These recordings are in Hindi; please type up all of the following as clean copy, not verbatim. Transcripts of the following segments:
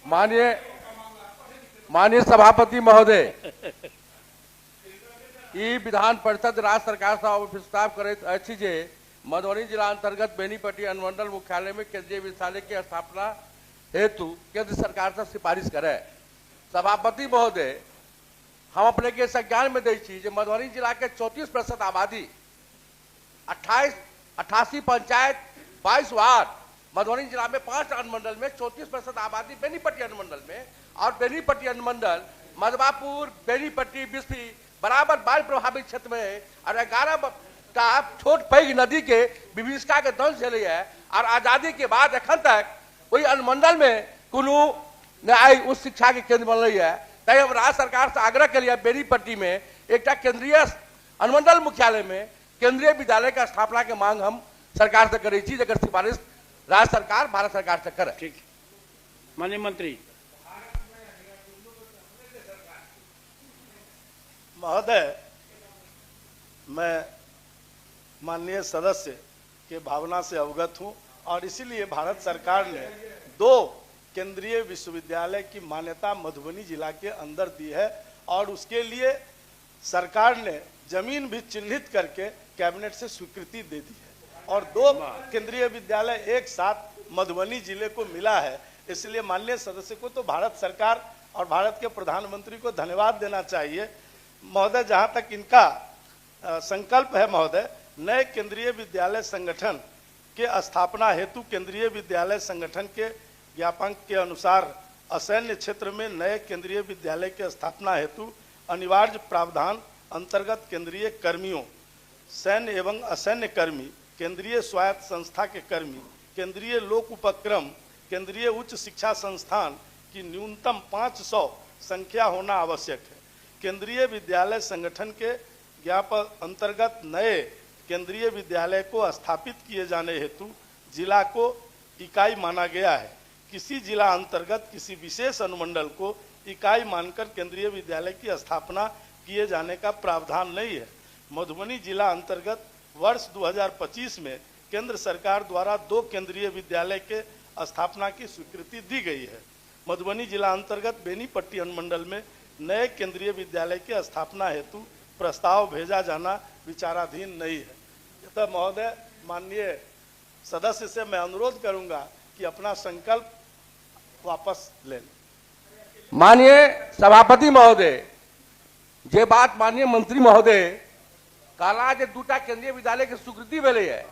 माननीय माननीय सभापति महोदय, ई विधान परिषद राज्य सरकार से प्रस्ताव करैत अछि जे मधुबनी जिला अंतर्गत बेनीपट्टी अनुमंडल मुख्यालय में केंद्रीय विद्यालय की स्थापना हेतु केंद्र सरकार से सिफारिश करे। सभापति महोदय, हम अपने के संज्ञान में दै छी जे मधुबनी जिला के 34% आबादी, 88 पंचायत, 22 वार्ड, मधुबनी जिला में 5 अनुमंडल में 34% आबादी बेनीपट्टी अनुमंडल में, और बेनीपट्टी अनुमंडल मधवापुर, बेनीपट्टी, बिस्फी बराबर बाढ़ प्रभावित क्षेत्र में है और 11 छोट पैघ नदी के विभीषिका के दंश झेले है। और आजादी के बाद अखन तक वही अनुमंडल में कोनो न्याय उच्च शिक्षा के केंद्र बनल है। तै हम राज्य सरकार से आग्रह के लिए बेनीपट्टी में एक केंद्रीय अनुमंडल मुख्यालय में केंद्रीय विद्यालय का स्थापना के मांग हम सरकार से करे छी, जगह सिफारिश राज्य सरकार भारत सरकार से करे। ठीक, माननीय मंत्री महोदय, मैं माननीय सदस्य के भावना से अवगत हूं और इसीलिए भारत सरकार ने 2 केंद्रीय विश्वविद्यालय की मान्यता मधुबनी जिला के अंदर दी है और उसके लिए सरकार ने जमीन भी चिन्हित करके कैबिनेट से स्वीकृति दे दी है और 2 केंद्रीय विद्यालय एक साथ मधुबनी जिले को मिला है। इसलिए माननीय सदस्य को तो भारत सरकार और भारत के प्रधानमंत्री को धन्यवाद देना चाहिए। महोदय, जहां तक इनका संकल्प है महोदय, नए केंद्रीय विद्यालय संगठन के स्थापना हेतु केंद्रीय विद्यालय संगठन के ज्ञापन के अनुसार असैन्य क्षेत्र में नए केंद्रीय विद्यालय के स्थापना हेतु अनिवार्य प्रावधान अंतर्गत केंद्रीय कर्मियों, सैन्य एवं असैन्य कर्मी, केंद्रीय स्वायत्त संस्था के कर्मी, केंद्रीय लोक उपक्रम, केंद्रीय उच्च शिक्षा संस्थान की न्यूनतम 500 संख्या होना आवश्यक है। केंद्रीय विद्यालय संगठन के ज्ञापन अंतर्गत नए केंद्रीय विद्यालय को स्थापित किए जाने हेतु जिला को इकाई माना गया है। किसी जिला अंतर्गत किसी विशेष अनुमंडल को इकाई मानकर केंद्रीय विद्यालय की स्थापना किए जाने का प्रावधान नहीं है। मधुबनी जिला अंतर्गत वर्ष 2025 में केंद्र सरकार द्वारा 2 केंद्रीय विद्यालय के स्थापना की स्वीकृति दी गई है। मधुबनी जिला अंतर्गत बेनीपट्टी अनुमंडल में नए केंद्रीय विद्यालय की स्थापना हेतु प्रस्ताव भेजा जाना विचाराधीन नहीं है। तो महोदय, माननीय सदस्य से मैं अनुरोध करूंगा कि अपना संकल्प वापस ले लें। माननीय सभापति महोदय, जे बात माननीय मंत्री महोदय कहला जे 2टा केंद्रीय विद्यालय के स्वीकृति भेले है,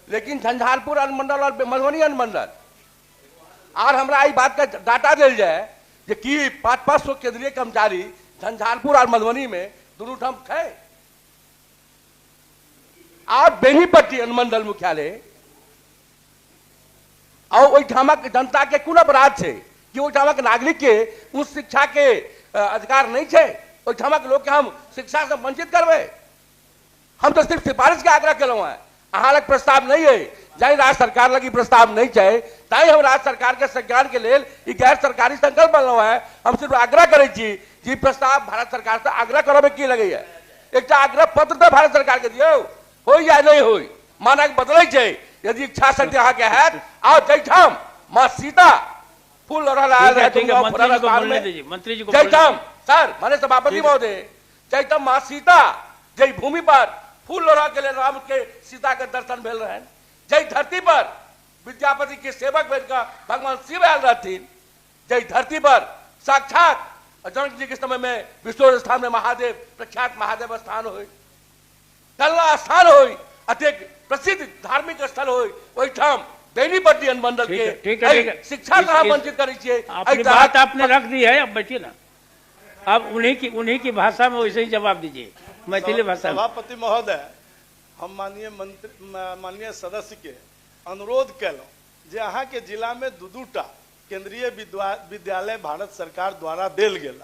लेकिन झंझारपुर अनुमंडल और मधुबनी अनुमंडल और हमरा ई बात का डाटा दिल जाए जे कि 500 केंद्रीय कर्मचारी झंझारपुर और मधुबनी में दोनों ठाम थे। और बेनीपट्टी अनुमंडल मुख्यालय और ओहिठामक जनता के कोन अपराध है कि ओहिठामक नागरिक के उच्च शिक्षा के अधिकार नहीं है, ओहिठामक लोग के हम शिक्षा से वंचित करबे। हम तो सिर्फ सिफारिश के आग्रह केलौ है, अहाँ लग प्रस्ताव नहीं है, जाहि राज्य सरकार लगी प्रस्ताव नहीं है, ताई हम राज्य सरकार के संज्ञान के लेल ई गैर सरकारी संकल्प बनल है। हम सिर्फ आग्रह करे छी जी प्रस्ताव भारत सरकार से आग्रह करबे की लगे है, एक आग्रह पत्र तो भारत सरकार के दियो, हो या नहीं हो, मानक बदलै छै। यदि इच्छा शक्ति अहाँ के है आओ जयठाम मां सीता फूल रहल है मंत्री जी को जयठाम सर माने सभापति महोदय, जयठाम मां सीता जय भूमि पर फूल लोढ़ा के लिए राम के सीता के दर्शन भेल रहे, जय धरती पर विद्यापति के सेवक बनकर भगवान शिव आयल रहथिन, जय धरती पर साक्षात जनक जी के समय में विश्व स्थान में महादेव प्रख्यात महादेव स्थान हो, कल्ला स्थान हो, अत्यंत प्रसिद्ध धार्मिक स्थल हो, ओहिठाम बेनीपट्टी अनुमंडल के शिक्षा कहाँ वंचित करी छे। अपनी बात आपने रख दी है, अब बैठिए ना, अब उन्हीं की भाषा में वैसे ही जवाब दीजिए, मैथिली भाषा में। सभापति महोदय, हम माननीय सदस्य के अनुरोध केलहुँ जे अहाँ के जिला में 2-2टा केंद्रीय विद्यालय भारत सरकार द्वारा देल गेल,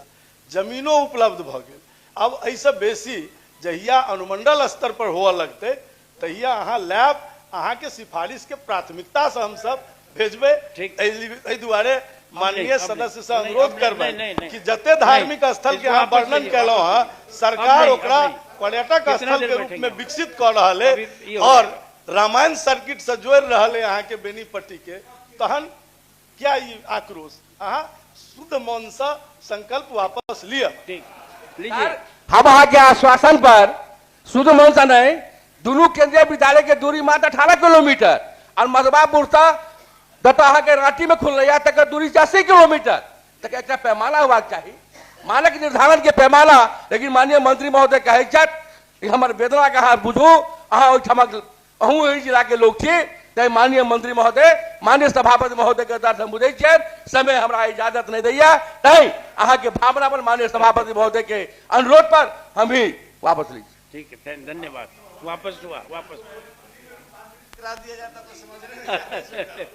जमीनो उपलब्ध भ गेल। अब ऐसे बेसी जहिया अनुमंडल स्तर पर हुआ लगते तहिया अहाँ लैब, अहाँ के सिफारिश के प्राथमिकता से हम सब भेजबे। एहि दुआरे माननीय सदस्य से अनुरोध करबे कि जते धार्मिक स्थल के अहाँ वर्णन केलहुँ है, सरकार ओकरा पर्यटक स्थल के रूप में विकसित कर रहा है और रामायण सर्किट से जोड़ रहा है अहाँ के बेनीपट्टी के, तहन क्या ये आक्रोश। अहाँ शुद्ध मौन से संकल्प वापस लिया। ठीक लीजिए। हम अहाँ के आश्वासन पर शुद्ध मौन से नहीं, दोनों केंद्रीय विद्यालय के दूरी मात्र 18 किलोमीटर और मधवापुर से दतहा के रांची में खुल रहा तक दूरी 80 किलोमीटर तक एक पैमाना हुआ चाहिए, मानक निर्धारण के पैमाना। लेकिन माननीय मंत्री महोदय कहे छथि हमारे वेदना के अहाँ बुझू, अहाँ ओहिठमक अहूँ एहि जिला के लोग छी, तै माननीय मंत्री महोदय माननीय सभापति महोदय के दर्द हम बुझे छियनि, समय हमरा इजाजत नहीं दैया, तै अहाँ के भावना पर माननीय सभापति महोदय के अनुरोध पर हम ही वापस ली। ठीक है, धन्यवाद। वापस हुआ, वापस दिया जाता तो समझ रहे हैं।